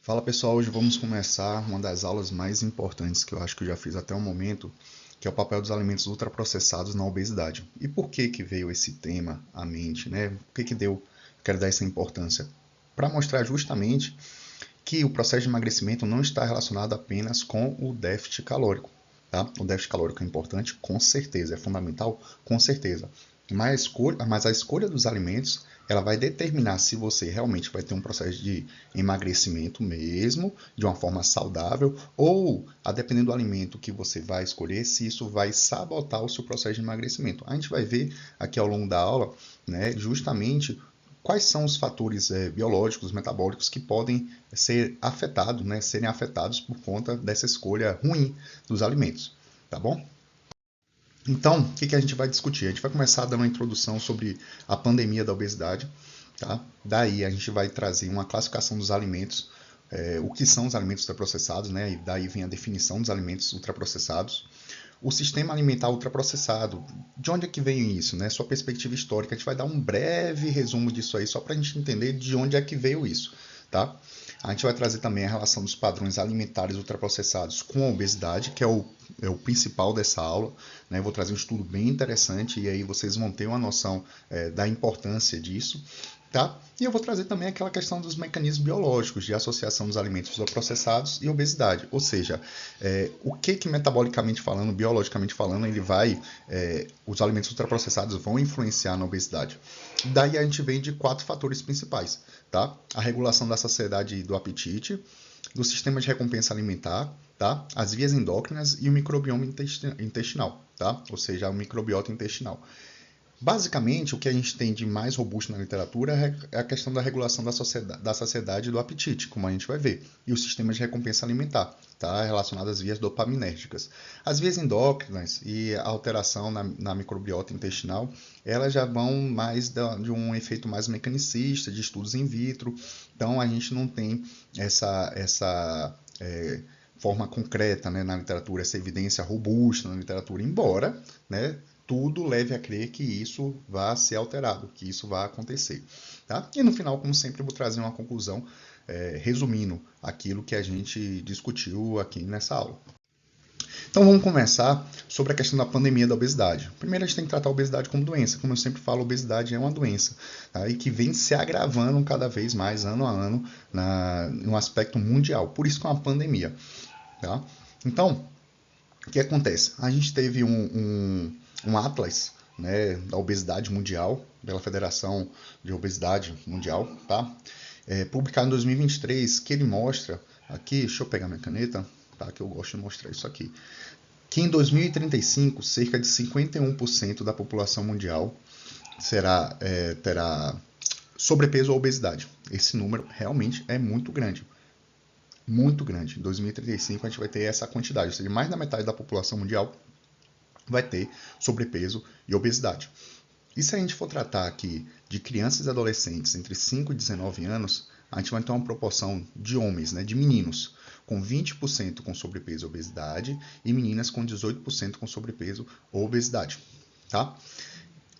Fala pessoal, hoje vamos começar uma das aulas mais importantes que eu acho que eu já fiz até o momento, que é o papel dos alimentos ultraprocessados na obesidade. E por que que veio esse tema à mente, né? Por que que quero dar essa importância? Para mostrar justamente que o processo de emagrecimento não está relacionado apenas com o déficit calórico, tá? O déficit calórico é importante, com certeza, é fundamental, com certeza. Mas a escolha dos alimentos, ela vai determinar se você realmente vai ter um processo de emagrecimento mesmo, de uma forma saudável, ou, a dependendo do alimento que você vai escolher, se isso vai sabotar o seu processo de emagrecimento. A gente vai ver aqui ao longo da aula, né, justamente quais são os fatores biológicos, metabólicos que podem ser afetados, né, serem afetados por conta dessa escolha ruim dos alimentos, tá bom? Então, o que a gente vai discutir? A gente vai começar dando uma introdução sobre a pandemia da obesidade, tá? Daí a gente vai trazer uma classificação dos alimentos, o que são os alimentos ultraprocessados, né? E daí vem a definição dos alimentos ultraprocessados. O sistema alimentar ultraprocessado, de onde é que veio isso, né? Sua perspectiva histórica, a gente vai dar um breve resumo disso aí, só para a gente entender de onde é que veio isso, tá? A gente vai trazer também a relação dos padrões alimentares ultraprocessados com a obesidade, que é o principal dessa aula, né? Eu vou trazer um estudo bem interessante e aí vocês vão ter uma noção da importância disso. Tá? E eu vou trazer também aquela questão dos mecanismos biológicos de associação dos alimentos ultraprocessados e obesidade. Ou seja, o que metabolicamente falando, biologicamente falando, os alimentos ultraprocessados vão influenciar na obesidade. Daí a gente vem de 4 fatores principais, tá? A regulação da saciedade e do apetite, do sistema de recompensa alimentar, tá? As vias endócrinas e o microbioma intestinal, tá? Ou seja, o microbiota intestinal. Basicamente, o que a gente tem de mais robusto na literatura é a questão da regulação da saciedade e do apetite, como a gente vai ver, e o sistema de recompensa alimentar, tá? Relacionado às vias dopaminérgicas. As vias endócrinas e a alteração na microbiota intestinal, elas já vão mais de um efeito mais mecanicista, de estudos in vitro, então a gente não tem essa forma concreta, né, na literatura, essa evidência robusta na literatura, embora, né, tudo leve a crer que isso vá ser alterado, que isso vá acontecer. Tá? E no final, como sempre, eu vou trazer uma conclusão resumindo aquilo que a gente discutiu aqui nessa aula. Então vamos começar sobre a questão da pandemia da obesidade. Primeiro a gente tem que tratar a obesidade como doença. Como eu sempre falo, a obesidade é uma doença, tá? E que vem se agravando cada vez mais, ano a ano, no aspecto mundial. Por isso que é uma pandemia. Tá? Então, o que acontece? A gente teve um atlas, né, da obesidade mundial, pela Federação de Obesidade Mundial, tá? Publicado em 2023, que ele mostra, aqui, deixa eu pegar minha caneta, tá? Que eu gosto de mostrar isso aqui, que em 2035, cerca de 51% da população mundial terá sobrepeso ou obesidade. Esse número realmente é muito grande. Muito grande. Em 2035 a gente vai ter essa quantidade, ou seja, mais da metade da população mundial vai ter sobrepeso e obesidade. E se a gente for tratar aqui de crianças e adolescentes entre 5 e 19 anos, a gente vai ter uma proporção de homens, né, de meninos, com 20% com sobrepeso e obesidade e meninas com 18% com sobrepeso ou obesidade. Tá?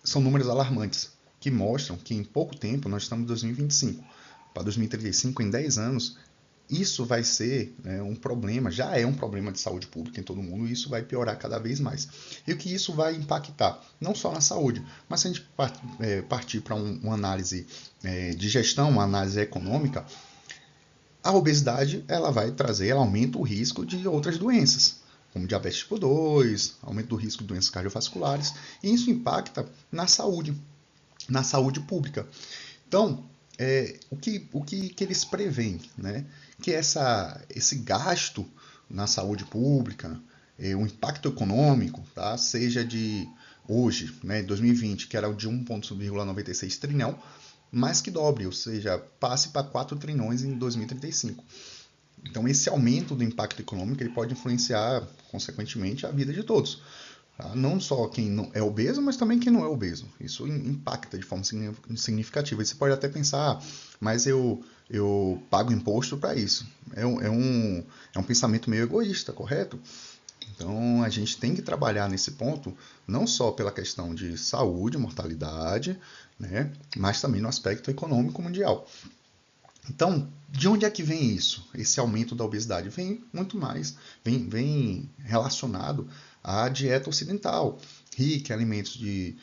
São números alarmantes, que mostram que em pouco tempo, nós estamos em 2025, para 2035, em 10 anos, isso vai ser, né, um problema, já é um problema de saúde pública em todo mundo, e isso vai piorar cada vez mais. E o que isso vai impactar? Não só na saúde, mas se a gente partir para uma análise de gestão, uma análise econômica, a obesidade ela aumenta o risco de outras doenças, como diabetes tipo 2, aumento do risco de doenças cardiovasculares, e isso impacta na saúde pública. Então, o que eles preveem, né? Que esse gasto na saúde pública, o impacto econômico, tá? Seja de hoje, né, 2020, que era de 1,96 trilhão, mais que dobre, ou seja, passe para 4 trilhões em 2035. Então, esse aumento do impacto econômico ele pode influenciar, consequentemente, a vida de todos. Tá? Não só quem é obeso, mas também quem não é obeso. Isso impacta de forma significativa. E você pode até pensar, mas eu pago imposto para isso. É um pensamento meio egoísta, correto? Então, a gente tem que trabalhar nesse ponto, não só pela questão de saúde, mortalidade, né, mas também no aspecto econômico mundial. Então, de onde é que vem isso? Esse aumento da obesidade vem muito mais, vem relacionado à dieta ocidental, rica em alimentos de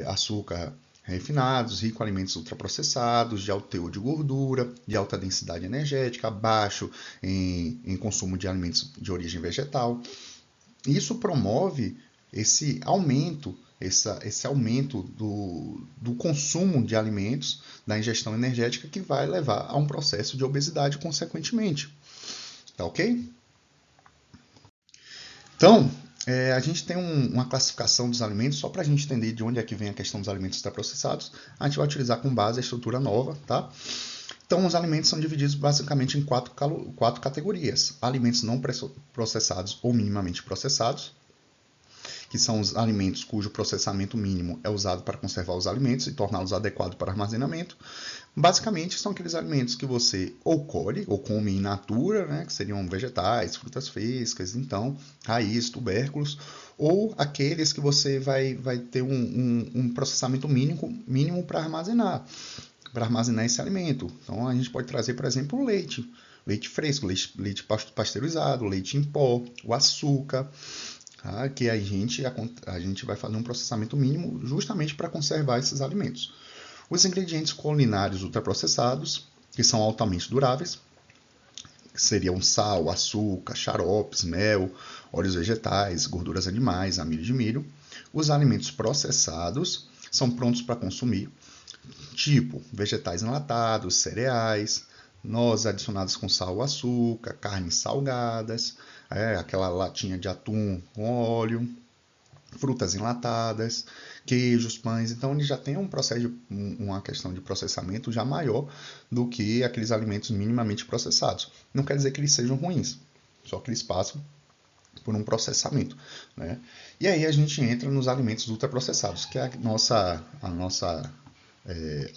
açúcar refinados, rico em alimentos ultraprocessados, de alto teor de gordura, de alta densidade energética, baixo em consumo de alimentos de origem vegetal. Isso promove esse aumento do consumo de alimentos, da ingestão energética, que vai levar a um processo de obesidade consequentemente. Tá ok? Então, a gente tem uma classificação dos alimentos, só para a gente entender de onde é que vem a questão dos alimentos ultraprocessados, a gente vai utilizar como base a estrutura nova, tá? Então, os alimentos são divididos basicamente em quatro categorias. Alimentos não processados ou minimamente processados, que são os alimentos cujo processamento mínimo é usado para conservar os alimentos e torná-los adequados para armazenamento. Basicamente, são aqueles alimentos que você ou colhe ou come in natura, né, que seriam vegetais, frutas frescas, então, raízes, tubérculos, ou aqueles que você vai ter um processamento mínimo para armazenar esse alimento. Então, a gente pode trazer, por exemplo, o leite. Leite fresco, leite pasteurizado, leite em pó, o açúcar, tá? Que a gente vai fazer um processamento mínimo justamente para conservar esses alimentos. Os ingredientes culinários ultraprocessados, que são altamente duráveis, que seriam sal, açúcar, xaropes, mel, óleos vegetais, gorduras animais, amido de milho. Os alimentos processados são prontos para consumir, tipo vegetais enlatados, cereais, nozes adicionadas com sal ou açúcar, carnes salgadas, aquela latinha de atum com óleo, frutas enlatadas, queijos, pães. Então ele já tem uma questão de processamento já maior do que aqueles alimentos minimamente processados. Não quer dizer que eles sejam ruins, só que eles passam por um processamento, né? E aí a gente entra nos alimentos ultraprocessados, que é a nossa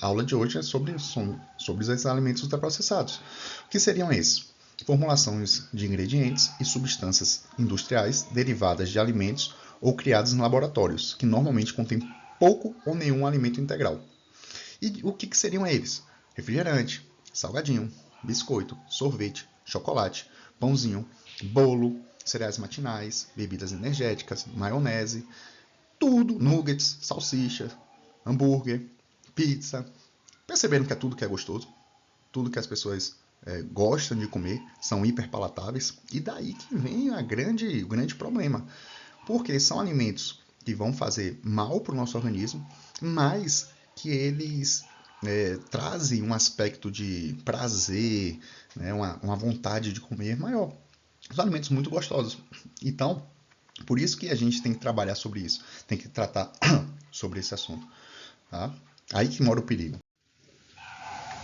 aula de hoje é sobre esses alimentos ultraprocessados. O que seriam esses? Formulações de ingredientes e substâncias industriais derivadas de alimentos ou criados em laboratórios, que normalmente contêm pouco ou nenhum alimento integral. E o que seriam eles? Refrigerante, salgadinho, biscoito, sorvete, chocolate, pãozinho, bolo, cereais matinais, bebidas energéticas, maionese, tudo, nuggets, salsicha, hambúrguer, pizza. Perceberam que é tudo que é gostoso? Tudo que as pessoas gostam de comer, são hiperpalatáveis. E daí que vem o grande problema. Porque são alimentos que vão fazer mal para o nosso organismo, mas que eles trazem um aspecto de prazer, né, uma vontade de comer maior. São alimentos muito gostosos. Então, por isso que a gente tem que trabalhar sobre isso, tem que tratar sobre esse assunto. Tá? Aí que mora o perigo.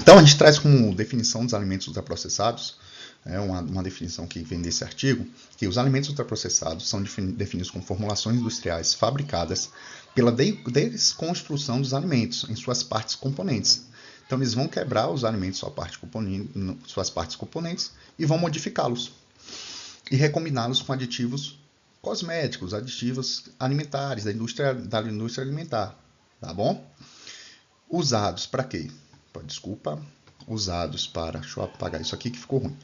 Então, a gente traz como definição dos alimentos ultraprocessados, uma definição que vem desse artigo, que os alimentos ultraprocessados são definidos como formulações industriais fabricadas pela desconstrução dos alimentos em suas partes componentes. Então, eles vão quebrar os alimentos em suas partes componentes e vão modificá-los e recombiná-los com aditivos cosméticos, aditivos alimentares, da indústria alimentar. Tá bom? Usados para quê? Desculpa. Usados para... Deixa eu apagar isso aqui que ficou ruim.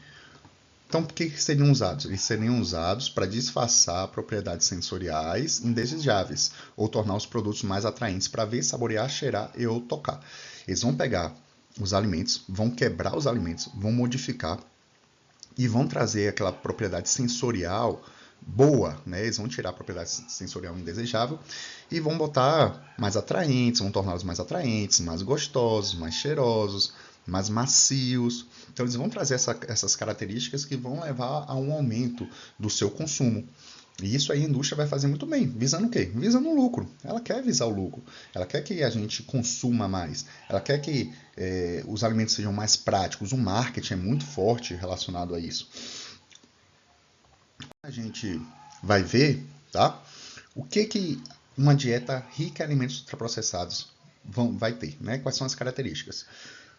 Então, por que seriam usados? Eles seriam usados para disfarçar propriedades sensoriais indesejáveis ou tornar os produtos mais atraentes para ver, saborear, cheirar e ou tocar. Eles vão pegar os alimentos, vão quebrar os alimentos, vão modificar e vão trazer aquela propriedade sensorial boa, né? Eles vão tirar a propriedade sensorial indesejável e vão botar mais atraentes, vão torná-los mais atraentes, mais gostosos, mais cheirosos, mais macios. Então, eles vão trazer essas características que vão levar a um aumento do seu consumo. E isso aí a indústria vai fazer muito bem. Visando o quê? Visando o lucro. Ela quer visar o lucro. Ela quer que a gente consuma mais. Ela quer que os alimentos sejam mais práticos. O marketing é muito forte relacionado a isso. A gente vai ver, tá? O que uma dieta rica em alimentos ultraprocessados vai ter, né? Quais são as características?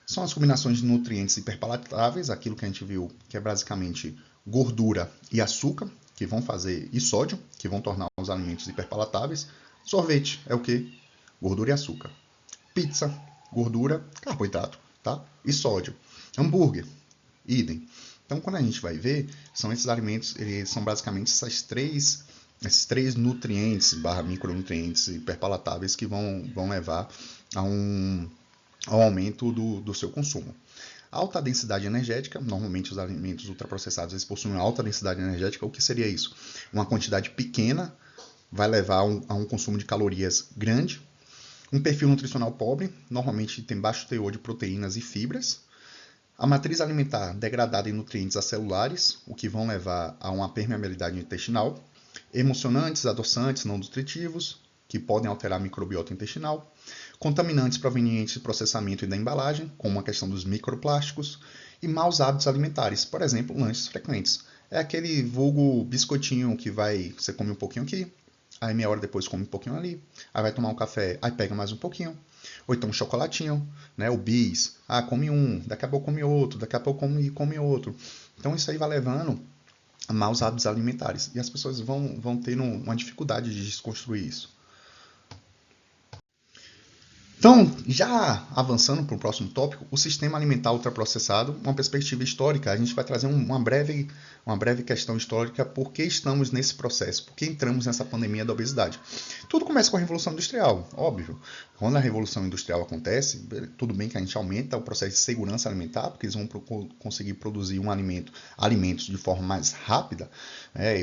São as combinações de nutrientes hiperpalatáveis, aquilo que a gente viu que é basicamente gordura e açúcar, que vão fazer, e sódio, que vão tornar os alimentos hiperpalatáveis. Sorvete é o quê? Gordura e açúcar. Pizza, gordura, carboidrato, tá? E sódio. Hambúrguer, idem. Então, quando a gente vai ver, são esses alimentos, eles são basicamente esses três nutrientes, barra micronutrientes hiperpalatáveis que vão levar a ao aumento do seu consumo. Alta densidade energética, normalmente os alimentos ultraprocessados eles possuem alta densidade energética. O que seria isso? Uma quantidade pequena vai levar a um consumo de calorias grande. Um perfil nutricional pobre, normalmente tem baixo teor de proteínas e fibras. A matriz alimentar degradada em nutrientes acelulares, o que vão levar a uma permeabilidade intestinal. Emocionantes, adoçantes não nutritivos, que podem alterar a microbiota intestinal. Contaminantes provenientes do processamento e da embalagem, como a questão dos microplásticos. E maus hábitos alimentares, por exemplo, lanches frequentes. É aquele vulgo biscoitinho que você come um pouquinho aqui, aí meia hora depois come um pouquinho ali, aí vai tomar um café, aí pega mais um pouquinho. Ou então um chocolatinho, né? O bis. Come um, daqui a pouco come outro, daqui a pouco come outro. Então isso aí vai levando a maus hábitos alimentares. E as pessoas vão tendo uma dificuldade de desconstruir isso. Então, já avançando para o próximo tópico, o sistema alimentar ultraprocessado, uma perspectiva histórica, a gente vai trazer uma breve questão histórica por que estamos nesse processo, por que entramos nessa pandemia da obesidade. Tudo começa com a Revolução Industrial, óbvio. Quando a Revolução Industrial acontece, tudo bem que a gente aumenta o processo de segurança alimentar, porque eles vão conseguir produzir alimentos de forma mais rápida,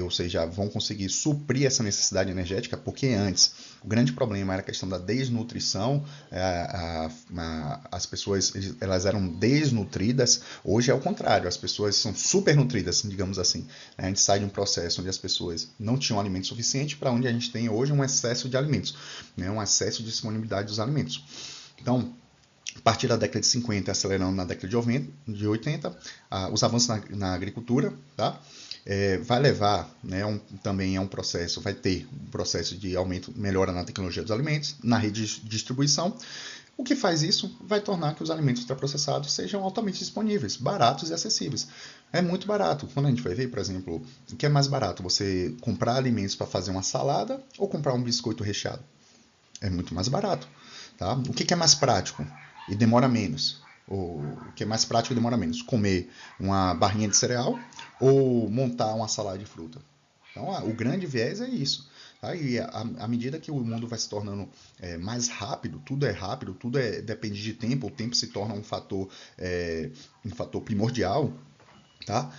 ou seja, vão conseguir suprir essa necessidade energética, porque antes o grande problema era a questão da desnutrição, as pessoas elas eram desnutridas, hoje é o contrário, as pessoas são supernutridas, digamos assim. A gente sai de um processo onde as pessoas não tinham alimento suficiente para onde a gente tem hoje um excesso de alimentos, um excesso de disponibilidade dos alimentos. Então, a partir da década de 50, acelerando na década de 80, os avanços na agricultura, tá? Vai levar, também vai ter um processo de aumento, melhora na tecnologia dos alimentos, na rede de distribuição. O que faz isso vai tornar que os alimentos ultraprocessados sejam altamente disponíveis, baratos e acessíveis. É muito barato. Quando a gente vai ver, por exemplo, o que é mais barato? Você comprar alimentos para fazer uma salada ou comprar um biscoito recheado? É muito mais barato. Tá? O que é mais prático e demora menos? O que é mais prático e demora menos? Comer uma barrinha de cereal ou montar uma salada de fruta? Então, o grande viés é isso. Tá? E à medida que o mundo vai se tornando mais rápido, tudo depende de tempo, o tempo se torna um fator primordial, tá?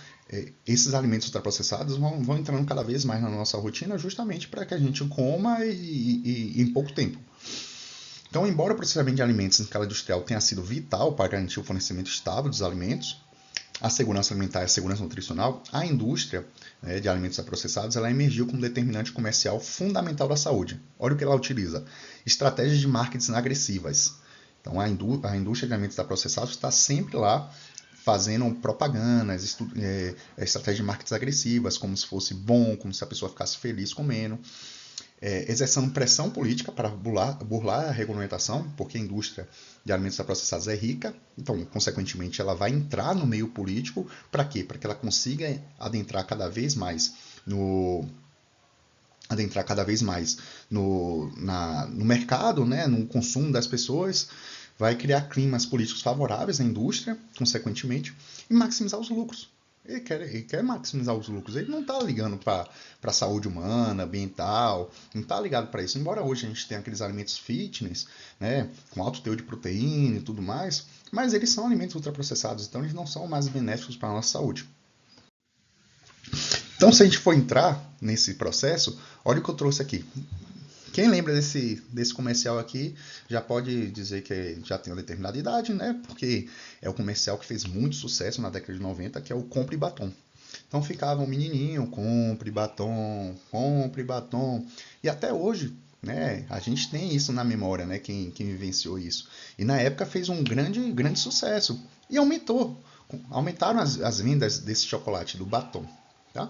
Esses alimentos ultraprocessados vão entrando cada vez mais na nossa rotina justamente para que a gente coma e em pouco tempo. Então, embora o processamento de alimentos em escala industrial tenha sido vital para garantir o fornecimento estável dos alimentos, a segurança alimentar e a segurança nutricional, a indústria de alimentos processados ela emergiu como determinante comercial fundamental da saúde. Olha o que ela utiliza: estratégias de marketing agressivas. Então, a indústria de alimentos processados está sempre lá fazendo propagandas, estratégias de marketing agressivas, como se fosse bom, como se a pessoa ficasse feliz comendo. Exercendo pressão política para burlar a regulamentação, porque a indústria de alimentos processados é rica, então, consequentemente, ela vai entrar no meio político. Para quê? Para que ela consiga adentrar cada vez mais no mercado, no consumo das pessoas, vai criar climas políticos favoráveis à indústria, consequentemente, e maximizar os lucros. Ele quer maximizar os lucros. Ele não está ligando para a saúde humana, ambiental, não está ligado para isso. Embora hoje a gente tenha aqueles alimentos fitness, com alto teor de proteína e tudo mais, mas eles são alimentos ultraprocessados, então eles não são mais benéficos para a nossa saúde. Então, se a gente for entrar nesse processo, olha o que eu trouxe aqui. Quem lembra desse comercial aqui já pode dizer que já tem uma determinada idade, né? Porque é o comercial que fez muito sucesso na década de 90, que é o Compre Batom. Então ficava um menininho, compre batom. E até hoje, a gente tem isso na memória, né? Quem vivenciou isso. E na época fez um grande sucesso. E aumentaram as vendas desse chocolate, do batom, tá?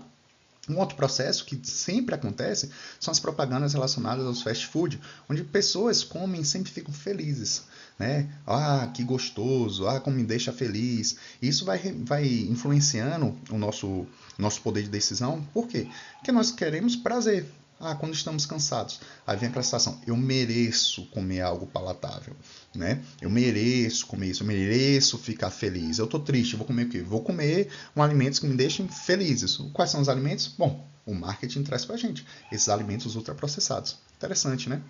Um outro processo que sempre acontece são as propagandas relacionadas aos fast food, onde pessoas comem e sempre ficam felizes, que gostoso, como me deixa feliz. Isso vai influenciando o nosso poder de decisão. Por quê? Porque nós queremos prazer. Quando estamos cansados. Aí vem aquela situação, eu mereço comer algo palatável, né? Eu mereço comer isso, eu mereço ficar feliz. Eu tô triste, vou comer o quê? Vou comer alimentos que me deixem felizes. Quais são os alimentos? Bom, o marketing traz pra gente esses alimentos ultraprocessados. Interessante, né?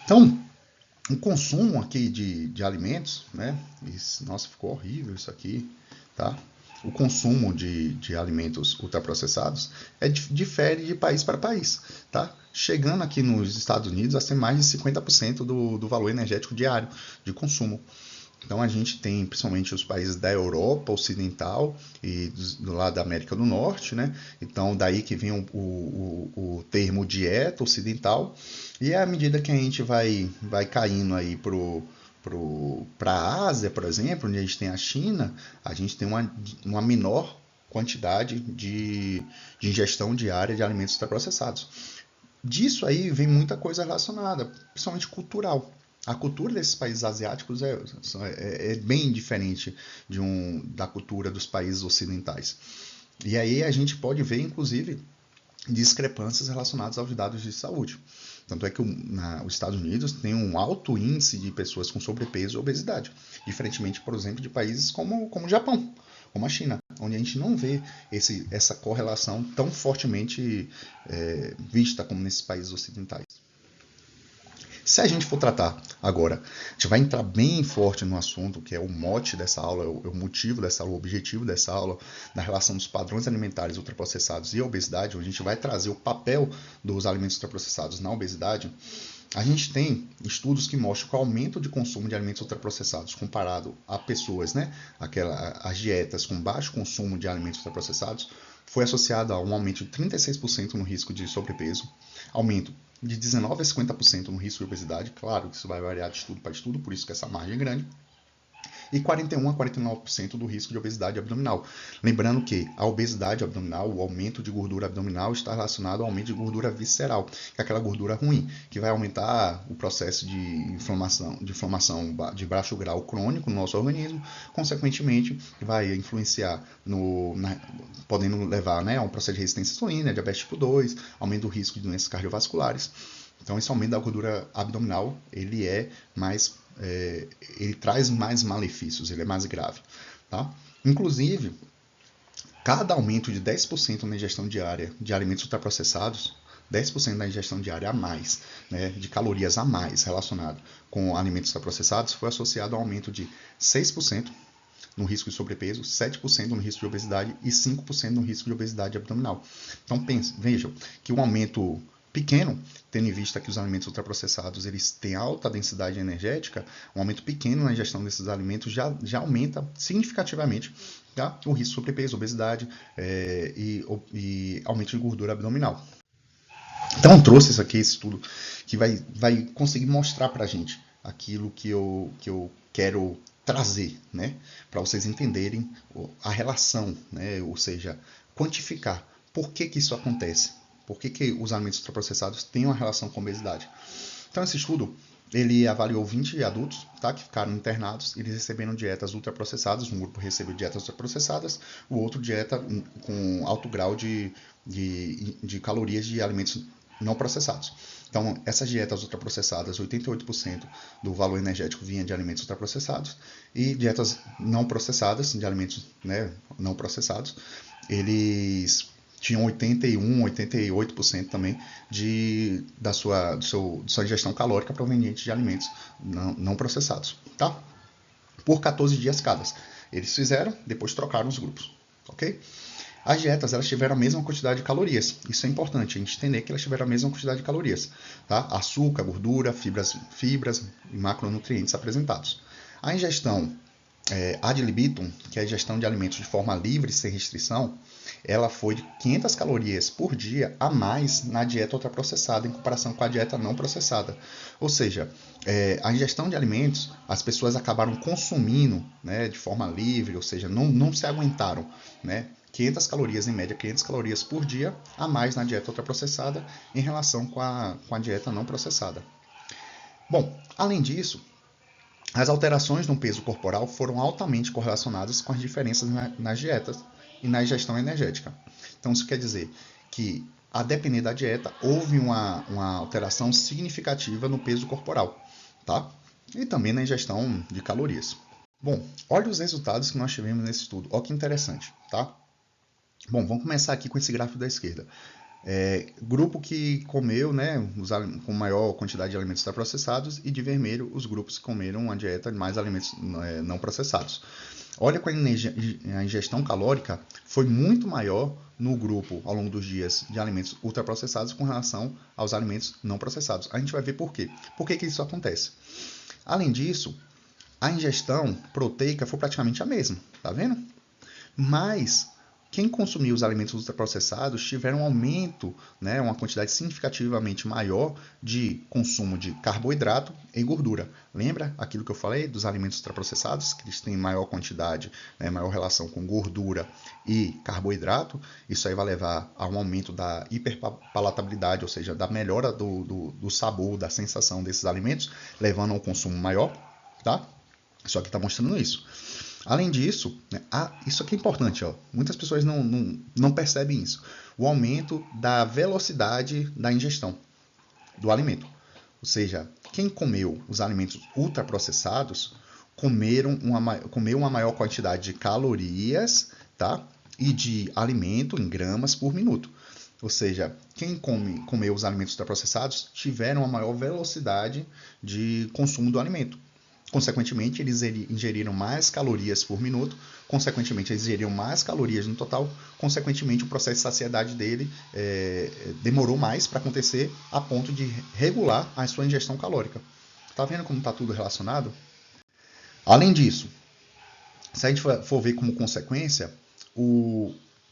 Então, o consumo aqui de alimentos, né? Nossa, ficou horrível isso aqui, tá? O consumo de alimentos ultraprocessados difere de país para país, tá? Chegando aqui nos Estados Unidos a ser mais de 50% do valor energético diário de consumo. Então a gente tem principalmente os países da Europa Ocidental e do lado da América do Norte, né? Então daí que vem o termo dieta ocidental. E à medida que a gente vai caindo aí para a Ásia, por exemplo, onde a gente tem a China, a gente tem uma menor quantidade de ingestão diária de alimentos ultraprocessados. Disso aí vem muita coisa relacionada, principalmente cultural. A cultura desses países asiáticos é bem diferente da cultura dos países ocidentais. E aí a gente pode ver, inclusive, discrepâncias relacionadas aos dados de saúde. Tanto é que os Estados Unidos tem um alto índice de pessoas com sobrepeso e obesidade, diferentemente, por exemplo, de países como o Japão, como a China, onde a gente não vê essa correlação tão fortemente vista como nesses países ocidentais. Se a gente for tratar agora, a gente vai entrar bem forte no assunto, que é o mote dessa aula, o motivo dessa aula, o objetivo dessa aula, na relação dos padrões alimentares ultraprocessados e a obesidade, onde a gente vai trazer o papel dos alimentos ultraprocessados na obesidade. A gente tem estudos que mostram que o aumento de consumo de alimentos ultraprocessados comparado a pessoas, né, as dietas com baixo consumo de alimentos ultraprocessados, foi associado a um aumento de 36% no risco de sobrepeso, aumento de 19% a 50% no risco de obesidade, claro que isso vai variar de estudo para estudo, por isso que essa margem é grande, e 41% a 49% do risco de obesidade abdominal. Lembrando que a obesidade abdominal, o aumento de gordura abdominal, está relacionado ao aumento de gordura visceral, que é aquela gordura ruim, que vai aumentar o processo de inflamação de baixo grau crônico no nosso organismo, consequentemente, vai influenciar podendo levar, né, a um processo de resistência à insulina, diabetes tipo 2, aumento do risco de doenças cardiovasculares. Então, esse aumento da gordura abdominal, ele traz mais malefícios, ele é mais grave. Tá? Inclusive, cada aumento de 10% na ingestão diária de alimentos ultraprocessados, 10% da ingestão diária a mais, né, de calorias a mais relacionado com alimentos ultraprocessados, foi associado a um aumento de 6% no risco de sobrepeso, 7% no risco de obesidade e 5% no risco de obesidade abdominal. Então vejam que um aumento pequeno, tendo em vista que os alimentos ultraprocessados eles têm alta densidade energética, um aumento pequeno na ingestão desses alimentos já aumenta significativamente, tá, o risco de sobrepeso, obesidade e aumento de gordura abdominal. Então trouxe isso aqui, esse estudo, que vai conseguir mostrar para a gente aquilo que eu quero trazer, né, para vocês entenderem a relação, né, ou seja, quantificar por que isso acontece, por que os alimentos ultraprocessados têm uma relação com a obesidade. Então esse estudo ele avaliou 20 adultos, tá, que ficaram internados, eles receberam dietas ultraprocessadas, um grupo recebeu dietas ultraprocessadas, o outro dieta com alto grau de calorias de alimentos não processados. Então, essas dietas ultraprocessadas, 88% do valor energético vinha de alimentos ultraprocessados, e dietas não processadas, de alimentos, né, não processados, eles tinham 81%, 88% também da sua ingestão calórica proveniente de alimentos não processados, tá? Por 14 dias cada. Eles fizeram, depois trocaram os grupos, ok? As dietas elas tiveram a mesma quantidade de calorias. Isso é importante, a gente entender que elas tiveram a mesma quantidade de calorias. Tá? Açúcar, gordura, fibras e macronutrientes apresentados. A ingestão ad libitum, que é a ingestão de alimentos de forma livre, sem restrição, ela foi de 500 calorias por dia a mais na dieta ultraprocessada em comparação com a dieta não processada. Ou seja, a ingestão de alimentos, as pessoas acabaram consumindo, né, de forma livre, ou seja, não se aguentaram, né, 500 calorias, em média 500 calorias por dia a mais na dieta ultraprocessada em relação com a dieta não processada. Bom, além disso, as alterações no peso corporal foram altamente correlacionadas com as diferenças nas dietas e na ingestão energética. Então, isso quer dizer que a depender da dieta, houve uma alteração significativa no peso corporal, tá? E também na ingestão de calorias. Bom, olha os resultados que nós tivemos nesse estudo. Olha que interessante, tá? Bom, vamos começar aqui com esse gráfico da esquerda. Grupo que comeu, né, com maior quantidade de alimentos ultraprocessados, e de vermelho os grupos que comeram uma dieta de mais alimentos não processados. Olha que a ingestão calórica foi muito maior no grupo ao longo dos dias de alimentos ultraprocessados com relação aos alimentos não processados. A gente vai ver por quê. Por que isso acontece? Além disso, a ingestão proteica foi praticamente a mesma, tá vendo? Mas quem consumiu os alimentos ultraprocessados tiveram um aumento, né, uma quantidade significativamente maior de consumo de carboidrato e gordura. Lembra aquilo que eu falei dos alimentos ultraprocessados, que eles têm maior quantidade, né, maior relação com gordura e carboidrato? Isso aí vai levar a um aumento da hiperpalatabilidade, ou seja, da melhora do sabor, da sensação desses alimentos, levando a um consumo maior, tá? Isso aqui está mostrando isso. Além disso, né, isso aqui é importante, ó, muitas pessoas não percebem isso. O aumento da velocidade da ingestão do alimento. Ou seja, quem comeu os alimentos ultraprocessados comeu uma maior quantidade de calorias, tá? E de alimento em gramas por minuto. Ou seja, quem comeu os alimentos ultraprocessados tiveram uma maior velocidade de consumo do alimento. Consequentemente, eles ingeriram mais calorias por minuto, consequentemente, eles ingeriram mais calorias no total, consequentemente, o processo de saciedade dele demorou mais para acontecer a ponto de regular a sua ingestão calórica. Tá vendo como está tudo relacionado? Além disso, se a gente for ver como consequência,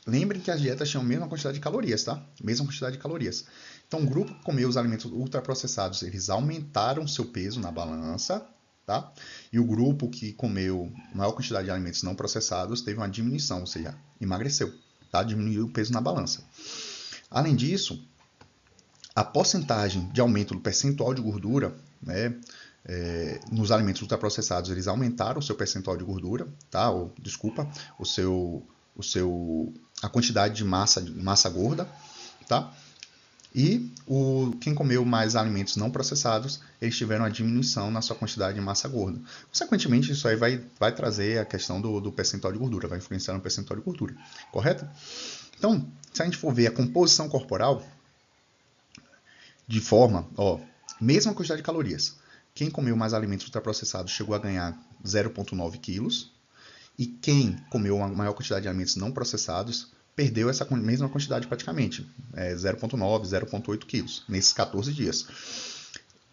lembrem que as dietas tinham a mesma quantidade de calorias, tá? Mesma quantidade de calorias. Então, o grupo que comeu os alimentos ultraprocessados, eles aumentaram seu peso na balança, tá? E o grupo que comeu maior quantidade de alimentos não processados teve uma diminuição, ou seja, emagreceu, tá? Diminuiu o peso na balança. Além disso, a porcentagem de aumento do percentual de gordura, né, nos alimentos ultraprocessados, eles aumentaram o seu percentual de gordura, tá? A quantidade de massa gorda, tá? E quem comeu mais alimentos não processados, eles tiveram uma diminuição na sua quantidade de massa gorda. Consequentemente, isso aí vai trazer a questão do percentual de gordura, vai influenciar no percentual de gordura, correto? Então, se a gente for ver a composição corporal, de forma, mesma quantidade de calorias. Quem comeu mais alimentos ultraprocessados chegou a ganhar 0,9 quilos, e quem comeu uma maior quantidade de alimentos não processados perdeu essa mesma quantidade praticamente, 0,9, 0,8 quilos, nesses 14 dias.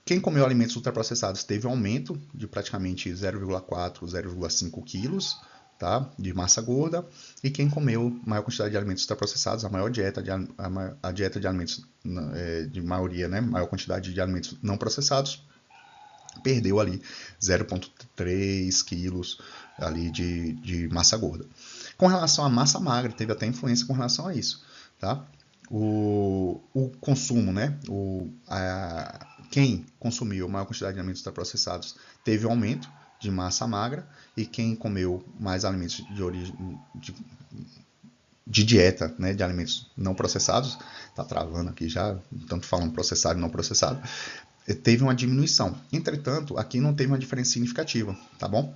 Quem comeu alimentos ultraprocessados teve um aumento de praticamente 0,4, 0,5 quilos, tá, de massa gorda, e quem comeu maior quantidade de alimentos ultraprocessados, a dieta de alimentos de maioria, né, maior quantidade de alimentos não processados, perdeu ali 0,3 quilos ali de massa gorda. Com relação à massa magra, teve até influência com relação a isso, tá? O consumo, né? Quem consumiu maior quantidade de alimentos ultraprocessados teve um aumento de massa magra, e quem comeu mais alimentos de origem de dieta, né, de alimentos não processados, tá travando aqui já, tanto falando processado e não processado, teve uma diminuição. Entretanto, aqui não teve uma diferença significativa, tá bom?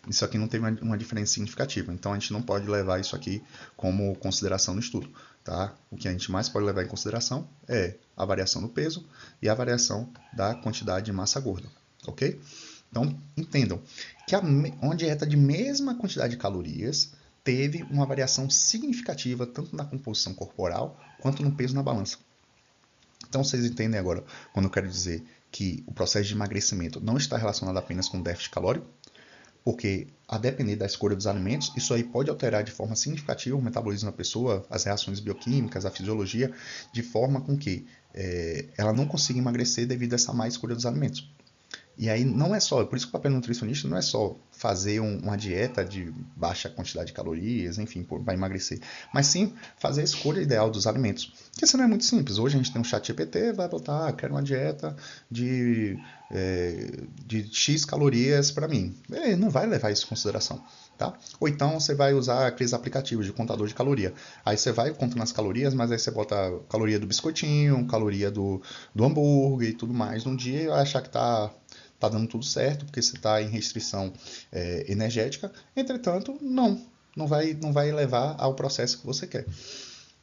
Isso aqui não teve uma diferença significativa, então a gente não pode levar isso aqui como consideração no estudo, tá? O que a gente mais pode levar em consideração é a variação do peso e a variação da quantidade de massa gorda, ok? Então, entendam que uma dieta de mesma quantidade de calorias teve uma variação significativa tanto na composição corporal quanto no peso na balança. Então, vocês entendem agora quando eu quero dizer que o processo de emagrecimento não está relacionado apenas com déficit calórico, porque, a depender da escolha dos alimentos, isso aí pode alterar de forma significativa o metabolismo da pessoa, as reações bioquímicas, a fisiologia, de forma com que ela não consiga emagrecer devido a essa má escolha dos alimentos. E aí não é só, por isso que o papel do nutricionista não é só fazer uma dieta de baixa quantidade de calorias, enfim, para emagrecer, mas sim fazer a escolha ideal dos alimentos. Porque isso não é muito simples. Hoje a gente tem um chat GPT, vai botar, quero uma dieta de X calorias para mim. Ele não vai levar isso em consideração. Tá? Ou então você vai usar aqueles aplicativos de contador de caloria. Aí você vai contando as calorias, mas aí você bota a caloria do biscoitinho, caloria do hambúrguer e tudo mais num dia e vai achar que tá dando tudo certo, porque você está em restrição energética. Entretanto, não vai levar ao processo que você quer.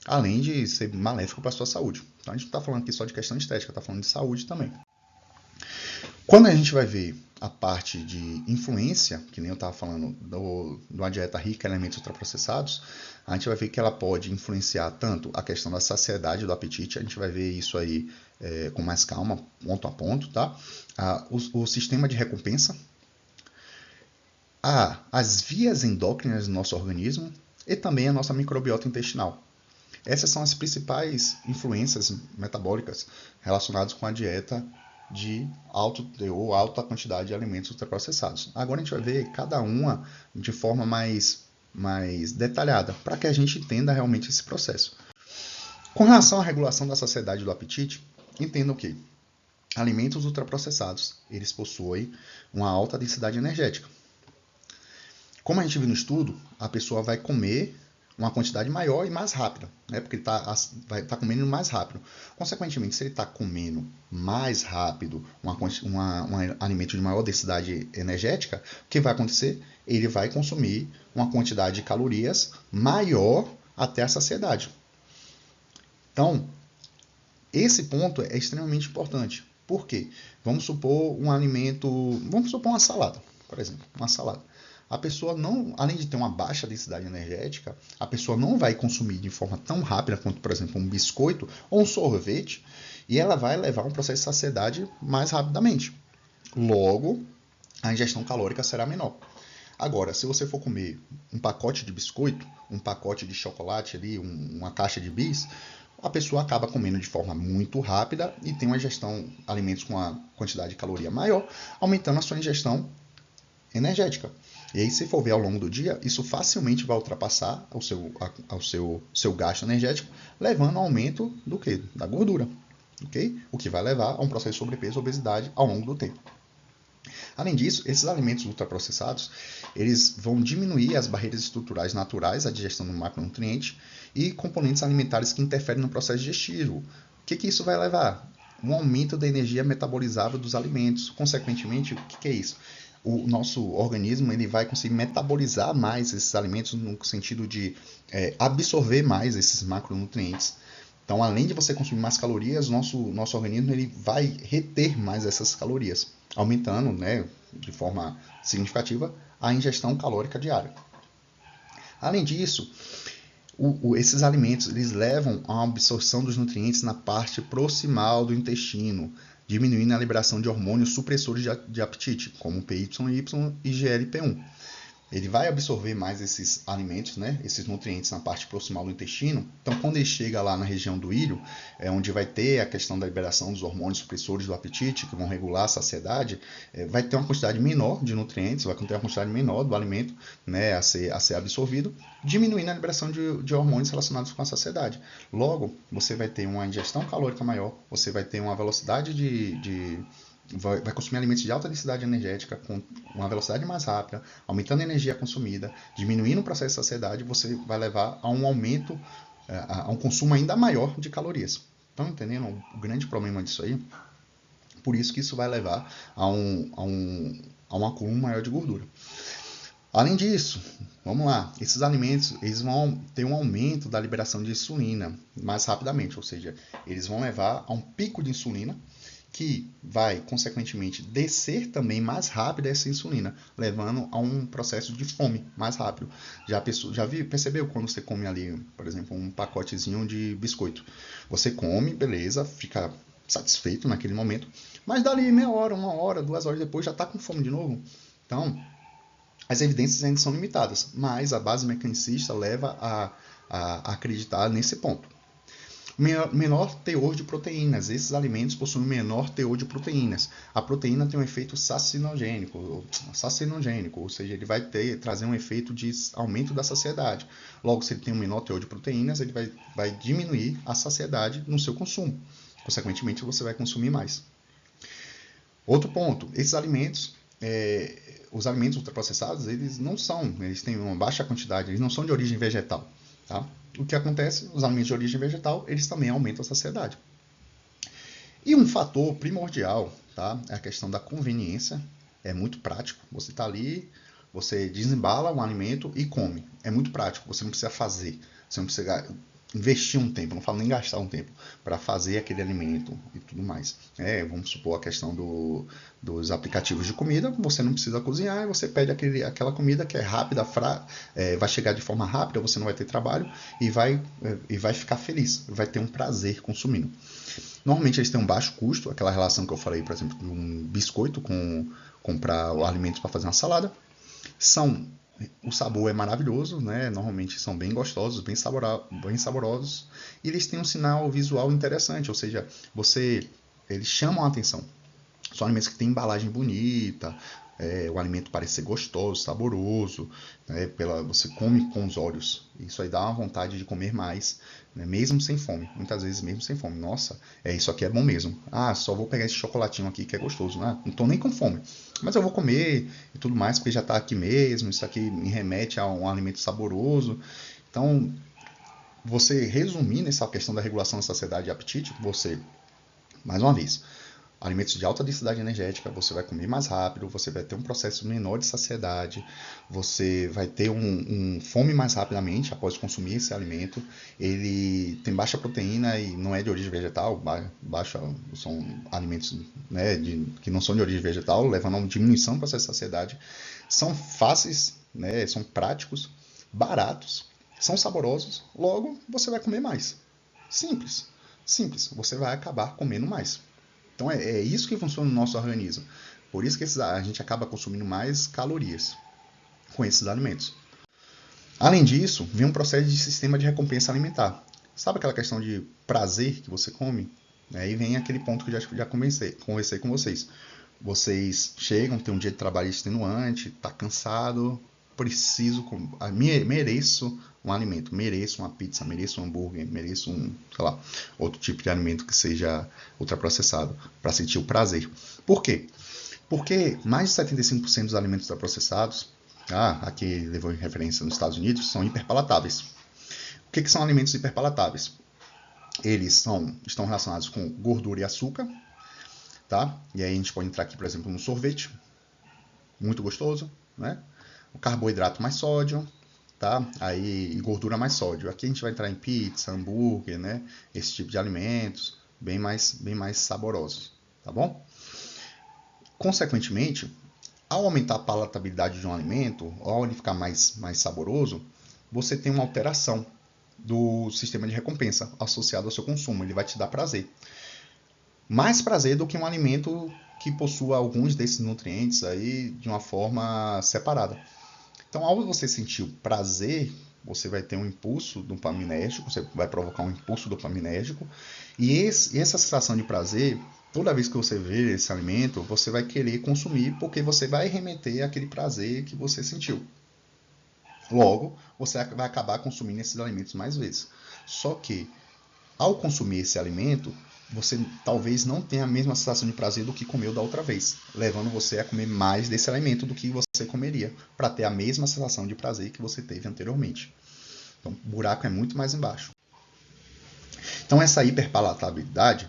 Além de ser maléfico para a sua saúde. Então a gente não está falando aqui só de questão estética, está falando de saúde também. Quando a gente vai ver a parte de influência, que nem eu estava falando de uma dieta rica em alimentos ultraprocessados, a gente vai ver que ela pode influenciar tanto a questão da saciedade, do apetite, a gente vai ver isso aí com mais calma, ponto a ponto, tá? O sistema de recompensa, as vias endócrinas do nosso organismo e também a nossa microbiota intestinal. Essas são as principais influências metabólicas relacionadas com a dieta de alto teor, alta quantidade de alimentos ultraprocessados. Agora a gente vai ver cada uma de forma mais detalhada, para que a gente entenda realmente esse processo. Com relação à regulação da saciedade e do apetite, entendam que alimentos ultraprocessados, eles possuem uma alta densidade energética. Como a gente viu no estudo, a pessoa vai comer uma quantidade maior e mais rápida, né? Porque ele vai estar comendo mais rápido. Consequentemente, se ele está comendo mais rápido um alimento de maior densidade energética, o que vai acontecer? Ele vai consumir uma quantidade de calorias maior até a saciedade. Então, esse ponto é extremamente importante. Por quê? Vamos supor uma salada, por exemplo, uma salada. A pessoa não, além de ter uma baixa densidade energética, a pessoa não vai consumir de forma tão rápida quanto, por exemplo, um biscoito ou um sorvete, e ela vai levar um processo de saciedade mais rapidamente. Logo, a ingestão calórica será menor. Agora, se você for comer um pacote de biscoito, um pacote de chocolate ali, uma caixa de bis, a pessoa acaba comendo de forma muito rápida e tem uma ingestão alimentos com uma quantidade de caloria maior, aumentando a sua ingestão energética. E aí, se for ver ao longo do dia, isso facilmente vai ultrapassar o seu gasto energético, levando ao aumento do quê? Da gordura. Okay? O que vai levar a um processo de sobrepeso e obesidade ao longo do tempo. Além disso, esses alimentos ultraprocessados, eles vão diminuir as barreiras estruturais naturais à digestão do macronutriente e componentes alimentares que interferem no processo digestivo. O que isso vai levar? Um aumento da energia metabolizável dos alimentos. Consequentemente, o que é isso? O nosso organismo ele vai conseguir metabolizar mais esses alimentos no sentido de absorver mais esses macronutrientes. Então, além de você consumir mais calorias, nosso organismo ele vai reter mais essas calorias, aumentando, né, de forma significativa a ingestão calórica diária. Além disso, esses alimentos eles levam a uma absorção dos nutrientes na parte proximal do intestino, diminuindo a liberação de hormônios supressores de apetite, como PYY e GLP-1. Ele vai absorver mais esses alimentos, né, esses nutrientes na parte proximal do intestino. Então, quando ele chega lá na região do íleo, onde vai ter a questão da liberação dos hormônios supressores do apetite, que vão regular a saciedade, vai ter uma quantidade menor de nutrientes, vai ter uma quantidade menor do alimento, né, a ser absorvido, diminuindo a liberação de hormônios relacionados com a saciedade. Logo, você vai ter uma ingestão calórica maior, você vai ter uma velocidade vai consumir alimentos de alta densidade energética com uma velocidade mais rápida, aumentando a energia consumida, diminuindo o processo de saciedade, você vai levar a um aumento, a um consumo ainda maior de calorias. Estão entendendo o grande problema disso aí? Por isso que isso vai levar a um acúmulo maior de gordura. Além disso, vamos lá, esses alimentos eles vão ter um aumento da liberação de insulina mais rapidamente, ou seja, eles vão levar a um pico de insulina, que vai, consequentemente, descer também mais rápido essa insulina, levando a um processo de fome mais rápido. Percebeu quando você come ali, por exemplo, um pacotezinho de biscoito? Você come, beleza, fica satisfeito naquele momento, mas dali meia hora, 1 hora, 2 horas depois já está com fome de novo. Então, as evidências ainda são limitadas, mas a base mecanicista leva a acreditar nesse ponto. Menor teor de proteínas. Esses alimentos possuem menor teor de proteínas. A proteína tem um efeito sacinogênico, ou seja, ele vai trazer um efeito de aumento da saciedade. Logo, se ele tem um menor teor de proteínas, ele vai diminuir a saciedade no seu consumo. Consequentemente, você vai consumir mais. Outro ponto, esses alimentos, os alimentos ultraprocessados, eles têm uma baixa quantidade, eles não são de origem vegetal, tá? O que acontece, os alimentos de origem vegetal, eles também aumentam a saciedade. E um fator primordial, tá? É a questão da conveniência. É muito prático. Você está ali, você desembala um alimento e come. É muito prático. Você não precisa fazer. Você não precisa investir um tempo, não falo nem gastar um tempo, para fazer aquele alimento e tudo mais. Vamos supor a questão dos aplicativos de comida. Você não precisa cozinhar, você pede aquela comida que é rápida, vai chegar de forma rápida, você não vai ter trabalho e vai ficar feliz, vai ter um prazer consumindo. Normalmente eles têm um baixo custo, aquela relação que eu falei, por exemplo, de um biscoito com comprar alimentos para fazer uma salada. O sabor é maravilhoso, né? Normalmente são bem gostosos, bem saborosos, e eles têm um sinal visual interessante, ou seja, eles chamam a atenção. São alimentos que têm embalagem bonita, o alimento parece ser gostoso, saboroso, né? Você come com os olhos. Isso aí dá uma vontade de comer mais, né? Mesmo sem fome. Muitas vezes mesmo sem fome. Nossa, isso aqui é bom mesmo. Só vou pegar esse chocolatinho aqui que é gostoso. Não estou nem com fome, mas eu vou comer e tudo mais porque já está aqui mesmo. Isso aqui me remete a um alimento saboroso. Então, você resumindo essa questão da regulação da saciedade e apetite, mais uma vez, alimentos de alta densidade energética, você vai comer mais rápido, você vai ter um processo menor de saciedade, você vai ter um fome mais rapidamente após consumir esse alimento. Ele tem baixa proteína e não é de origem vegetal, são alimentos, né, que não são de origem vegetal, levando a uma diminuição do processo de saciedade. São fáceis, né, são práticos, baratos, são saborosos, logo você vai comer mais. Simples, você vai acabar comendo mais. Então é isso que funciona no nosso organismo. Por isso que a gente acaba consumindo mais calorias com esses alimentos. Além disso, vem um processo de sistema de recompensa alimentar. Sabe aquela questão de prazer que você come? Aí vem aquele ponto que eu já conversei com vocês. Vocês chegam, tem um dia de trabalho extenuante, está cansado, mereço um alimento, mereço uma pizza, mereço um hambúrguer, mereço outro tipo de alimento que seja ultraprocessado, para sentir o prazer. Por quê? Porque mais de 75% dos alimentos ultraprocessados, aqui levou em referência nos Estados Unidos, são hiperpalatáveis. O que são alimentos hiperpalatáveis? Eles estão relacionados com gordura e açúcar, tá? E aí a gente pode entrar aqui, por exemplo, no sorvete, muito gostoso, né? O carboidrato mais sódio, tá? Aí, e gordura mais sódio. Aqui a gente vai entrar em pizza, hambúrguer, né? Esse tipo de alimentos, bem mais saborosos, tá bom? Consequentemente, ao aumentar a palatabilidade de um alimento, ao ele ficar mais saboroso, você tem uma alteração do sistema de recompensa associado ao seu consumo. Ele vai te dar prazer. Mais prazer do que um alimento que possua alguns desses nutrientes aí de uma forma separada. Então, ao você sentir o prazer, você vai ter um impulso dopaminérgico, você vai provocar um impulso dopaminérgico, e essa sensação de prazer, toda vez que você vê esse alimento, você vai querer consumir, porque você vai remeter àquele prazer que você sentiu. Logo, você vai acabar consumindo esses alimentos mais vezes. Só que, ao consumir esse alimento, você talvez não tenha a mesma sensação de prazer do que comeu da outra vez, levando você a comer mais desse alimento do que você comeria, para ter a mesma sensação de prazer que você teve anteriormente. Então, o buraco é muito mais embaixo. Então, essa hiperpalatabilidade,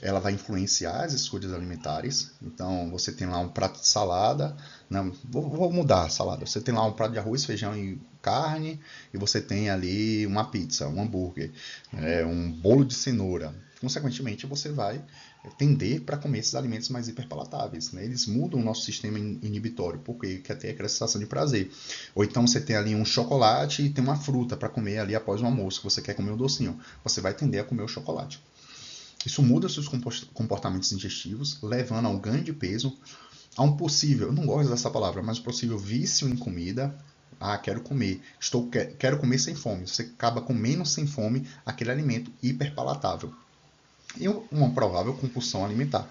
ela vai influenciar as escolhas alimentares. Então, você tem lá um prato de salada, não, vou mudar a salada. Você tem lá um prato de arroz, feijão e carne, e você tem ali uma pizza, um hambúrguer, um bolo de cenoura. Consequentemente, você vai tender para comer esses alimentos mais hiperpalatáveis, né? Eles mudam o nosso sistema inibitório, porque quer ter aquela sensação de prazer. Ou então você tem ali um chocolate e tem uma fruta para comer ali após o almoço, que você quer comer um docinho. Você vai tender a comer o chocolate. Isso muda seus comportamentos digestivos, levando a um ganho de peso, a um possível, eu não gosto dessa palavra, mas um possível vício em comida. Quero comer, quero comer sem fome. Você acaba comendo sem fome aquele alimento hiperpalatável. E uma provável compulsão alimentar.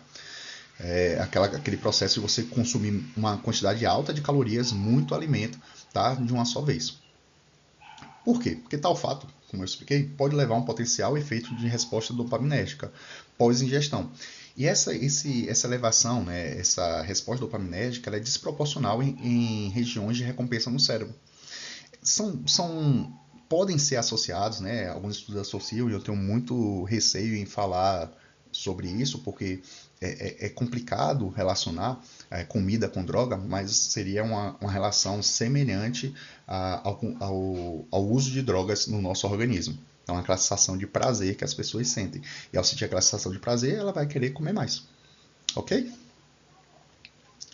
Aquele processo de você consumir uma quantidade alta de calorias, muito alimento, tá? De uma só vez. Por quê? Porque tal fato, como eu expliquei, pode levar a um potencial efeito de resposta dopaminérgica pós-ingestão. E essa elevação, né, essa resposta dopaminérgica, ela é desproporcional em regiões de recompensa no cérebro. Podem ser associados, né, alguns estudos associam, e eu tenho muito receio em falar sobre isso, porque é complicado relacionar comida com droga, mas seria uma relação semelhante ao uso de drogas no nosso organismo. É uma classificação de prazer que as pessoas sentem. E ao sentir aquela sensação de prazer, ela vai querer comer mais. Ok?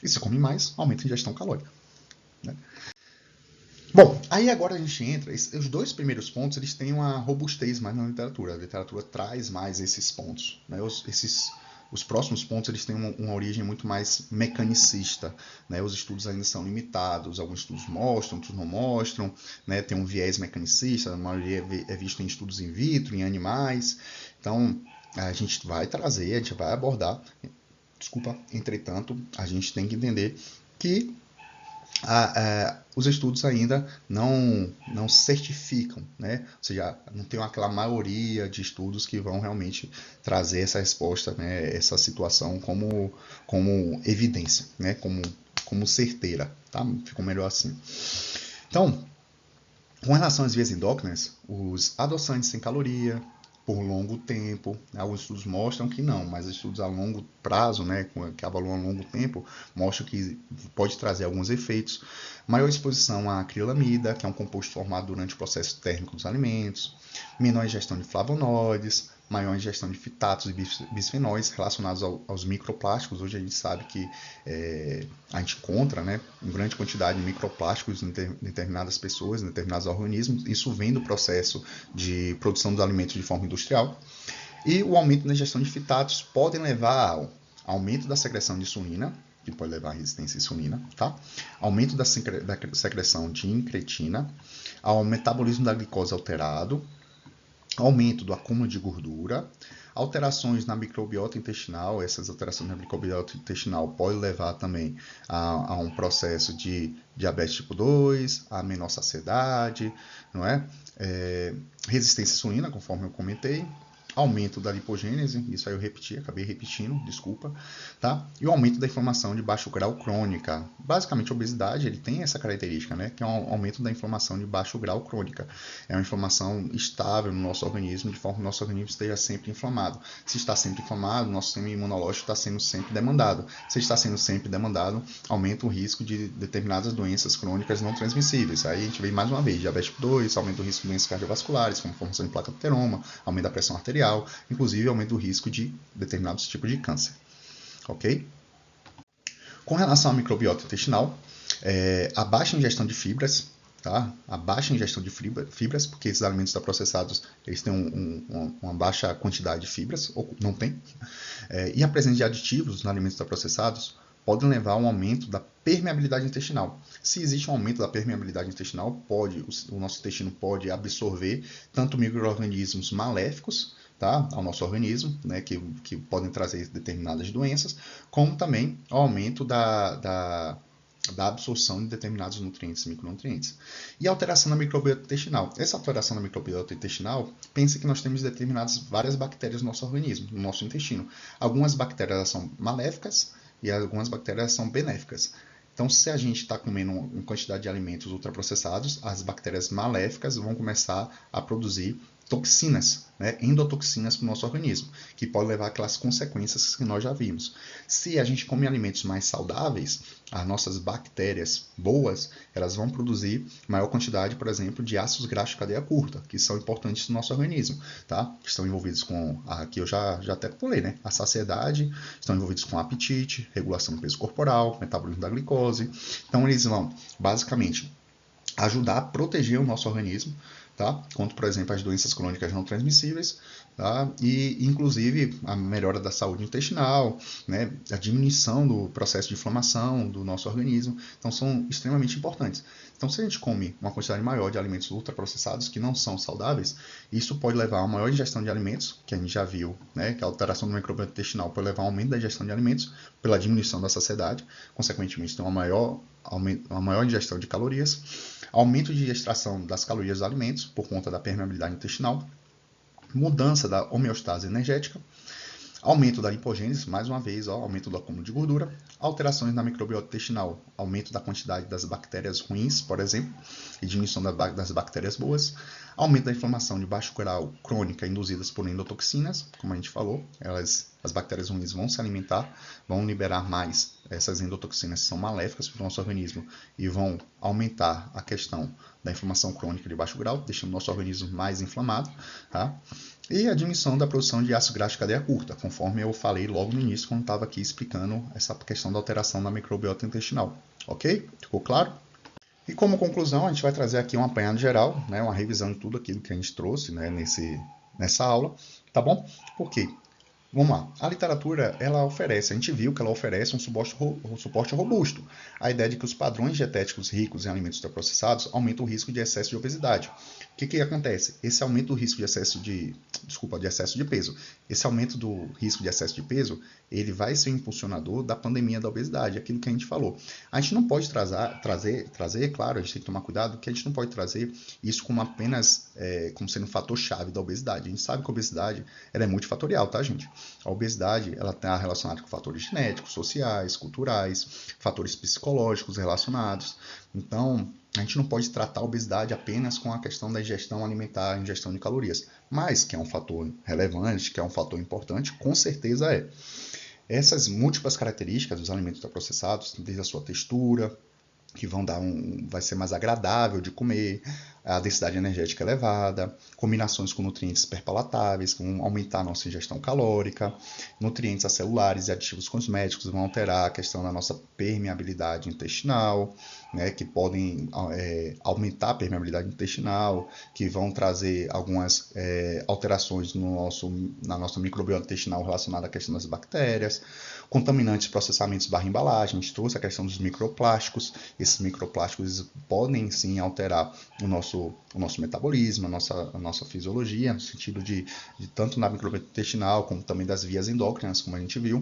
E se come mais, aumenta a ingestão calórica. Né? Bom, aí agora a gente entra, os dois primeiros pontos, eles têm uma robustez mais na literatura. A literatura traz mais esses pontos. Né? Os próximos pontos, eles têm uma origem muito mais mecanicista. Né? Os estudos ainda são limitados, alguns estudos mostram, outros não mostram. Né? Tem um viés mecanicista, a maioria é visto em estudos in vitro, em animais. Então, a gente vai trazer, a gente vai abordar. Desculpa, entretanto, a gente tem que entender que os estudos ainda não certificam, né? Ou seja, não tem aquela maioria de estudos que vão realmente trazer essa resposta, né? Essa situação como evidência, né? Como certeira, tá? Ficou melhor assim. Então, com relação às vias endócrinas, os adoçantes sem caloria, por longo tempo, alguns estudos mostram que não, mas estudos a longo prazo, né, que avaliam a longo tempo, mostram que pode trazer alguns efeitos. Maior exposição à acrilamida, que é um composto formado durante o processo térmico dos alimentos, menor ingestão de flavonoides, maior ingestão de fitatos e bisfenóis relacionados aos microplásticos. Hoje a gente sabe que a gente encontra, né, em grande quantidade de microplásticos em determinadas pessoas, em determinados organismos. Isso vem do processo de produção dos alimentos de forma industrial. E o aumento na ingestão de fitatos pode levar ao aumento da secreção de insulina, que pode levar à resistência à insulina, tá? Aumento da secreção de incretina, ao metabolismo da glicose alterado, aumento do acúmulo de gordura, alterações na microbiota intestinal. Essas alterações na microbiota intestinal podem levar também a um processo de diabetes tipo 2, a menor saciedade, não é? Resistência à insulina, conforme eu comentei, aumento da lipogênese, isso aí eu repeti, acabei repetindo, desculpa, tá? E o aumento da inflamação de baixo grau crônica. Basicamente, a obesidade, ele tem essa característica, né? Que é um aumento da inflamação de baixo grau crônica. É uma inflamação estável no nosso organismo, de forma que o nosso organismo esteja sempre inflamado. Se está sempre inflamado, o nosso sistema imunológico está sendo sempre demandado. Se está sendo sempre demandado, aumenta o risco de determinadas doenças crônicas não transmissíveis. Aí a gente vê mais uma vez, diabetes tipo 2, aumenta o risco de doenças cardiovasculares, como formação de placa do ateroma, aumento da pressão arterial, inclusive aumenta o risco de determinados tipos de câncer. Ok? Com relação à microbiota intestinal, a baixa ingestão de fibras, tá? A baixa ingestão de fibras, porque esses alimentos processados eles têm uma baixa quantidade de fibras, ou não tem, e a presença de aditivos nos alimentos processados podem levar a um aumento da permeabilidade intestinal. Se existe um aumento da permeabilidade intestinal, o nosso intestino pode absorver tanto micro-organismos maléficos, tá, ao nosso organismo, né, que podem trazer determinadas doenças, como também o aumento da absorção de determinados nutrientes e micronutrientes. E a alteração da microbiota intestinal. Essa alteração da microbiota intestinal, pensa que nós temos várias bactérias no nosso organismo, no nosso intestino. Algumas bactérias são maléficas e algumas bactérias são benéficas. Então, se a gente está comendo uma quantidade de alimentos ultraprocessados, as bactérias maléficas vão começar a produzir toxinas, né, endotoxinas para o nosso organismo, que pode levar aquelas consequências que nós já vimos. Se a gente come alimentos mais saudáveis, as nossas bactérias boas, elas vão produzir maior quantidade, por exemplo, de ácidos graxos de cadeia curta, que são importantes no nosso organismo, tá? Que estão envolvidos com, aqui eu já até pulei, né? A saciedade, estão envolvidos com apetite, regulação do peso corporal, metabolismo da glicose. Então, eles vão, basicamente, ajudar a proteger o nosso organismo, tá? Quanto, por exemplo, as doenças crônicas não transmissíveis, tá? E, inclusive, a melhora da saúde intestinal, né? A diminuição do processo de inflamação do nosso organismo. Então, são extremamente importantes. Então, se a gente come uma quantidade maior de alimentos ultraprocessados que não são saudáveis, isso pode levar a uma maior ingestão de alimentos, que a gente já viu, né? Que a alteração do microbiota intestinal pode levar a um aumento da ingestão de alimentos pela diminuição da saciedade, consequentemente, tem uma maior ingestão de calorias, aumento de extração das calorias dos alimentos por conta da permeabilidade intestinal, mudança da homeostase energética, Aumento da lipogênese, mais uma vez, aumento do acúmulo de gordura. Alterações na microbiota intestinal, aumento da quantidade das bactérias ruins, por exemplo, e diminuição das bactérias boas. Aumento da inflamação de baixo grau crônica induzidas por endotoxinas, como a gente falou, as bactérias ruins vão se alimentar, vão liberar mais essas endotoxinas que são maléficas para o nosso organismo e vão aumentar a questão da inflamação crônica de baixo grau, deixando o nosso organismo mais inflamado, tá? E a diminuição da produção de ácido graxo de cadeia curta, conforme eu falei logo no início, quando estava aqui explicando essa questão da alteração da microbiota intestinal. Ok? Ficou claro? E como conclusão, a gente vai trazer aqui um apanhado geral, né, uma revisão de tudo aquilo que a gente trouxe, né, nessa aula, tá bom? Por quê? Vamos lá. A literatura, ela oferece, a gente viu que ela oferece um suporte robusto. A ideia de que os padrões dietéticos ricos em alimentos ultraprocessados aumentam o risco de excesso de obesidade. O que acontece? Esse aumento do risco de excesso de peso. Esse aumento do risco de excesso de peso, ele vai ser um impulsionador da pandemia da obesidade, aquilo que a gente falou. A gente não pode trazer, claro, a gente tem que tomar cuidado, que a gente não pode trazer isso como apenas como sendo um fator chave da obesidade. A gente sabe que a obesidade ela é multifatorial, tá, gente? A obesidade ela está relacionada com fatores genéticos, sociais, culturais, fatores psicológicos relacionados. Então, a gente não pode tratar a obesidade apenas com a questão da ingestão alimentar, ingestão de calorias, mas que é um fator relevante, que é um fator importante, com certeza é. Essas múltiplas características dos alimentos ultraprocessados, desde a sua textura, que vai ser mais agradável de comer, a densidade energética elevada, combinações com nutrientes hiperpalatáveis, que vão aumentar a nossa ingestão calórica, nutrientes acelulares e aditivos cosméticos vão alterar a questão da nossa permeabilidade intestinal, né, que podem aumentar a permeabilidade intestinal, que vão trazer algumas alterações na nossa microbiota intestinal relacionada à questão das bactérias, contaminantes, processamentos /embalagem, a gente trouxe a questão dos microplásticos, esses microplásticos podem sim alterar o nosso metabolismo, a nossa fisiologia, no sentido de tanto na microbiota intestinal, como também das vias endócrinas, como a gente viu,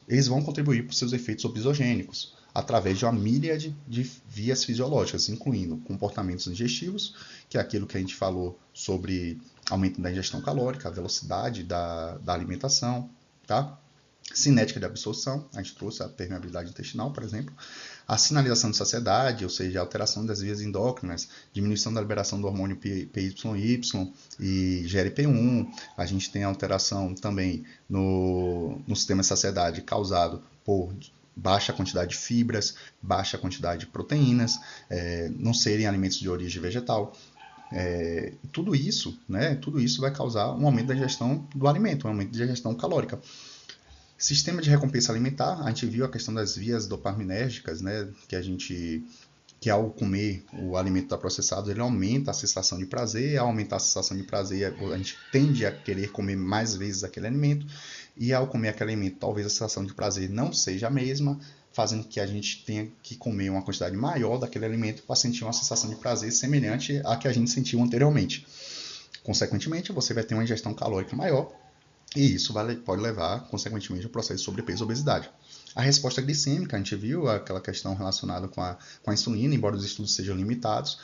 eles vão contribuir para os seus efeitos obesogênicos, através de uma míriade de vias fisiológicas, incluindo comportamentos digestivos, que é aquilo que a gente falou sobre aumento da ingestão calórica, a velocidade da alimentação, tá? Cinética de absorção, a gente trouxe a permeabilidade intestinal, por exemplo, a sinalização de saciedade, ou seja, a alteração das vias endócrinas, diminuição da liberação do hormônio PYY e GLP-1, a gente tem a alteração também no sistema de saciedade causado por baixa quantidade de fibras, baixa quantidade de proteínas, não serem alimentos de origem vegetal. Tudo isso vai causar um aumento da ingestão do alimento, um aumento da ingestão calórica. Sistema de recompensa alimentar, a gente viu a questão das vias dopaminérgicas, né, que ao comer o alimento processado, ele aumenta a sensação de prazer, ao aumentar a sensação de prazer, a gente tende a querer comer mais vezes aquele alimento, e ao comer aquele alimento, talvez a sensação de prazer não seja a mesma, fazendo que a gente tenha que comer uma quantidade maior daquele alimento para sentir uma sensação de prazer semelhante à que a gente sentiu anteriormente. Consequentemente, você vai ter uma ingestão calórica maior, e isso pode levar, consequentemente, ao processo de sobrepeso e obesidade. A resposta glicêmica, a gente viu aquela questão relacionada com a insulina, embora os estudos sejam limitados,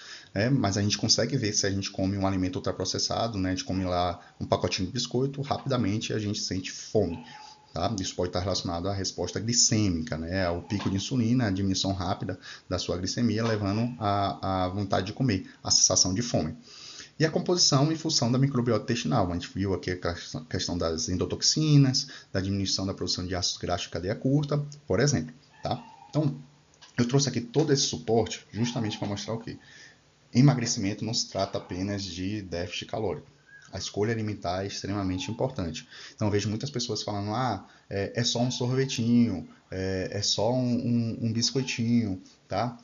mas a gente consegue ver se a gente come um alimento ultraprocessado, né, a gente come lá um pacotinho de biscoito, rapidamente a gente sente fome. Tá? Isso pode estar relacionado à resposta glicêmica, né, ao pico de insulina, a diminuição rápida da sua glicemia, levando à vontade de comer, a sensação de fome. E a composição e função da microbiota intestinal. A gente viu aqui a questão das endotoxinas, da diminuição da produção de ácidos graxos de cadeia curta, por exemplo. Tá? Então, eu trouxe aqui todo esse suporte justamente para mostrar o quê? Emagrecimento não se trata apenas de déficit calórico. A escolha alimentar é extremamente importante. Então, eu vejo muitas pessoas falando, é só um sorvetinho, é só um biscoitinho, tá?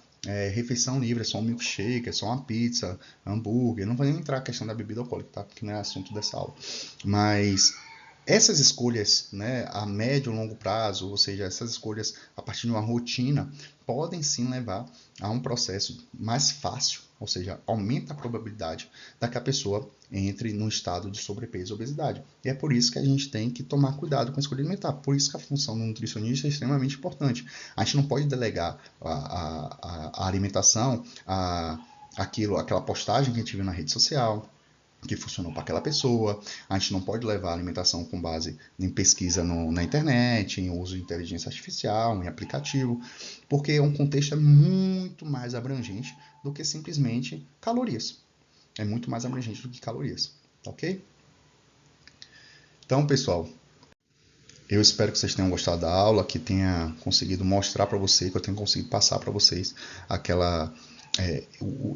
Refeição livre, é só um milkshake, é só uma pizza, hambúrguer. Não vou nem entrar na questão da bebida alcoólica, tá? Porque não é assunto dessa aula. Mas essas escolhas, né, a médio e longo prazo, ou seja, essas escolhas a partir de uma rotina, podem sim levar a um processo mais fácil, ou seja, aumenta a probabilidade de que a pessoa entre no estado de sobrepeso e obesidade. E é por isso que a gente tem que tomar cuidado com a escolha alimentar. Por isso que a função do nutricionista é extremamente importante. A gente não pode delegar a alimentação, aquela postagem que a gente viu na rede social, que funcionou para aquela pessoa. A gente não pode levar a alimentação com base em pesquisa na internet, em uso de inteligência artificial, em aplicativo, porque é um contexto muito mais abrangente do que simplesmente calorias. É muito mais abrangente do que calorias, ok? Então, pessoal, eu espero que vocês tenham gostado da aula, que tenha conseguido mostrar para vocês, que eu tenha conseguido passar para vocês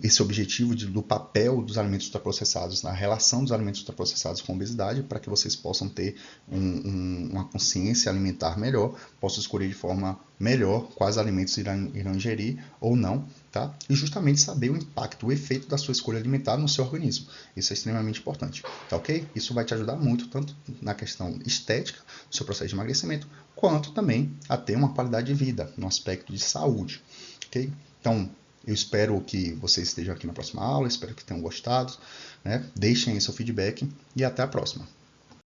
esse objetivo do papel dos alimentos ultraprocessados, na relação dos alimentos ultraprocessados com a obesidade, para que vocês possam ter uma consciência alimentar melhor, possam escolher de forma melhor quais alimentos irão ingerir ou não, tá? E justamente saber o impacto, o efeito da sua escolha alimentar no seu organismo. Isso é extremamente importante, tá ok? Isso vai te ajudar muito, tanto na questão estética do seu processo de emagrecimento, quanto também a ter uma qualidade de vida, no aspecto de saúde, ok? Então, eu espero que vocês estejam aqui na próxima aula, espero que tenham gostado, né? Deixem aí seu feedback e até a próxima.